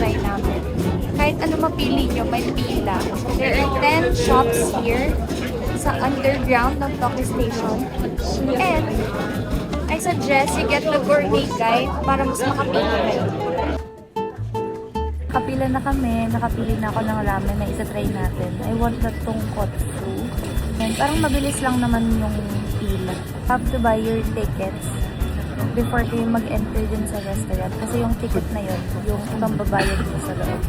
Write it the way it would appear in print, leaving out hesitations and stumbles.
itatry namin. Kahit ano mapili nyo, may pila. There are 10 shops here sa underground ng Tokyo Station. And I suggest you get the gourmet guide para mas makapili kayo. Kapila na kami, nakapili na ako ng ramen na isa-try natin. I want the tonkotsu. And parang mabilis lang naman yung pila. Have to buy your tickets before kayo mag-enter dun sa restaurant. Kasi yung ticket na yun, yung pambabayad mo sa loob.